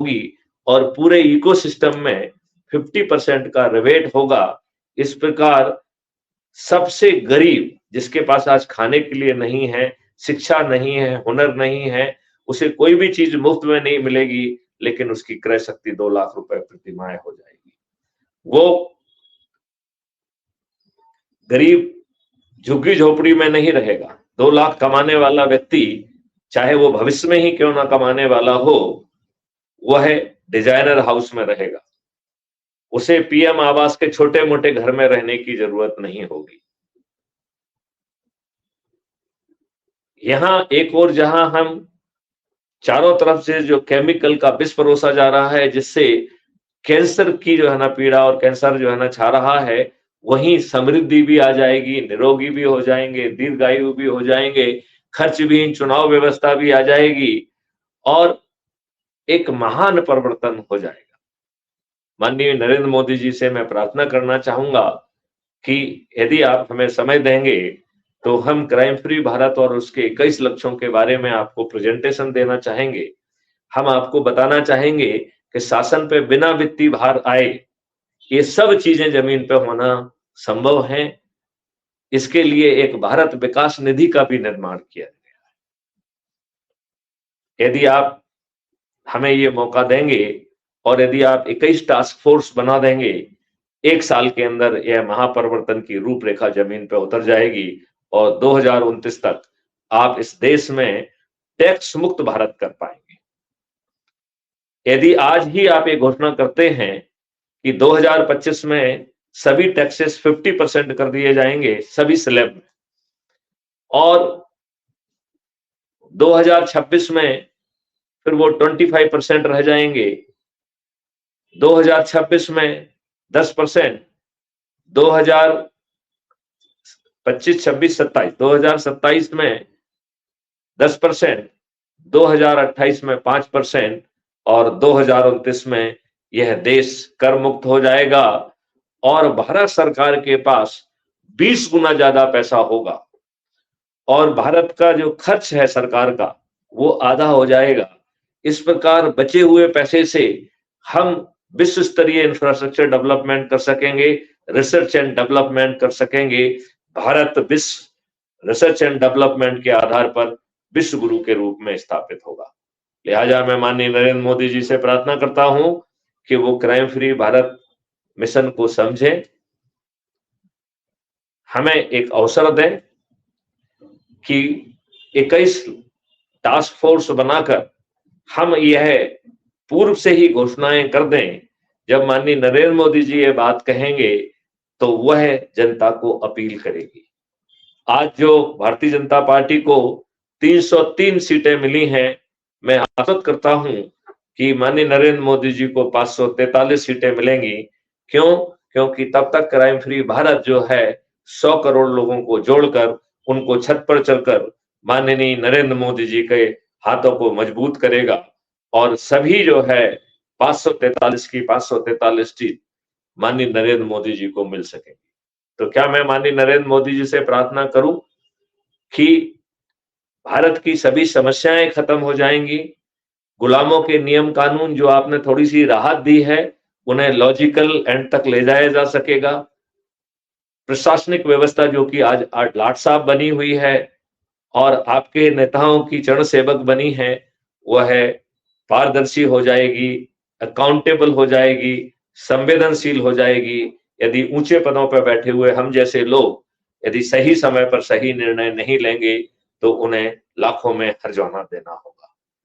होगी और पूरे इकोसिस्टम में 50% का रिबेट होगा। इस प्रकार सबसे गरीब, जिसके पास आज खाने के लिए नहीं है, शिक्षा नहीं है, हुनर नहीं है, उसे कोई भी चीज मुफ्त में नहीं मिलेगी, लेकिन उसकी क्रय शक्ति 2 लाख रुपए प्रति माह हो जाएगी। वो गरीब झुग्गी झोपड़ी में नहीं रहेगा। 2 लाख कमाने वाला व्यक्ति, चाहे वो भविष्य में ही क्यों ना कमाने वाला हो, वह डिजाइनर हाउस में रहेगा। उसे पीएम आवास के छोटे मोटे घर में रहने की जरूरत नहीं होगी। यहां एक और जहां हम चारों तरफ से जो केमिकल का विष परोसा जा रहा है, जिससे कैंसर की जो है ना पीड़ा और कैंसर जो है ना छा रहा है, वहीं समृद्धि भी आ जाएगी, निरोगी भी हो जाएंगे, दीर्घायु भी हो जाएंगे, खर्च भी, चुनाव व्यवस्था भी आ जाएगी और एक महान परिवर्तन हो जाएगा। माननीय नरेंद्र मोदी जी से मैं प्रार्थना करना चाहूंगा कि यदि आप हमें समय देंगे तो हम क्राइम फ्री भारत और उसके 21 लक्ष्यों के बारे में आपको प्रेजेंटेशन देना चाहेंगे। हम आपको बताना चाहेंगे कि शासन पे बिना वित्तीय भार आए ये सब चीजें जमीन पे होना संभव है। इसके लिए एक भारत विकास निधि का भी निर्माण किया गया है। यदि आप हमें ये मौका देंगे और यदि आप 21 टास्क फोर्स बना देंगे, 1 साल के अंदर यह महापरिवर्तन की रूपरेखा जमीन पे उतर जाएगी और 2029 तक आप इस देश में टैक्स मुक्त भारत कर पाएंगे। यदि आज ही आप ये घोषणा करते हैं कि 2025 में सभी टैक्सेस 50% कर दिए जाएंगे सभी स्लैब में, और 2026 में फिर वो 25% रह जाएंगे, 2026 में 10%, 2025, 26, 27, 2027 में 10%, 2028 में 5% और 2029 में यह देश कर मुक्त हो जाएगा और भारत सरकार के पास 20 गुना ज्यादा पैसा होगा और भारत का जो खर्च है सरकार का वो आधा हो जाएगा। इस प्रकार बचे हुए पैसे से हम विश्व स्तरीय इंफ्रास्ट्रक्चर डेवलपमेंट कर सकेंगे, रिसर्च एंड डेवलपमेंट कर सकेंगे। भारत विश्व रिसर्च एंड डेवलपमेंट के आधार पर विश्व गुरु के रूप में स्थापित होगा। लिहाजा मैं माननीय नरेंद्र मोदी जी से प्रार्थना करता हूं कि वो क्राइम फ्री भारत मिशन को समझें, हमें एक अवसर दें कि 21 टास्क फोर्स बनाकर हम यह पूर्व से ही घोषणाएं कर दें। जब माननीय नरेंद्र मोदी जी ये बात कहेंगे तो वह जनता को अपील करेगी। आज जो भारतीय जनता पार्टी को 303 सीटें मिली हैं, मैं आशा करता हूं कि माननीय नरेंद्र मोदी जी को 543 सीटें मिलेंगी। क्यों? क्योंकि तब तक क्राइम फ्री भारत जो है 100 करोड़ लोगों को जोड़कर उनको छत पर चढ़कर माननीय नरेंद्र मोदी जी के हाथों को मजबूत करेगा और सभी जो है 543 की 543 सीट माननीय नरेंद्र मोदी जी को मिल सकेगी। तो क्या मैं माननीय नरेंद्र मोदी जी से प्रार्थना करूं कि भारत की सभी समस्याएं खत्म हो जाएंगी, गुलामों के नियम कानून जो आपने थोड़ी सी राहत दी है उन्हें लॉजिकल एंड तक ले जाया जा सकेगा, प्रशासनिक व्यवस्था जो कि आज लाट साहब बनी हुई है और आपके नेताओं की चरण सेवक बनी है, वह पारदर्शी हो जाएगी, अकाउंटेबल हो जाएगी, संवेदनशील हो जाएगी। यदि ऊंचे पदों पर बैठे हुए हम जैसे लोग यदि सही समय पर सही निर्णय नहीं लेंगे तो उन्हें लाखों में हर्जाना देना होगा।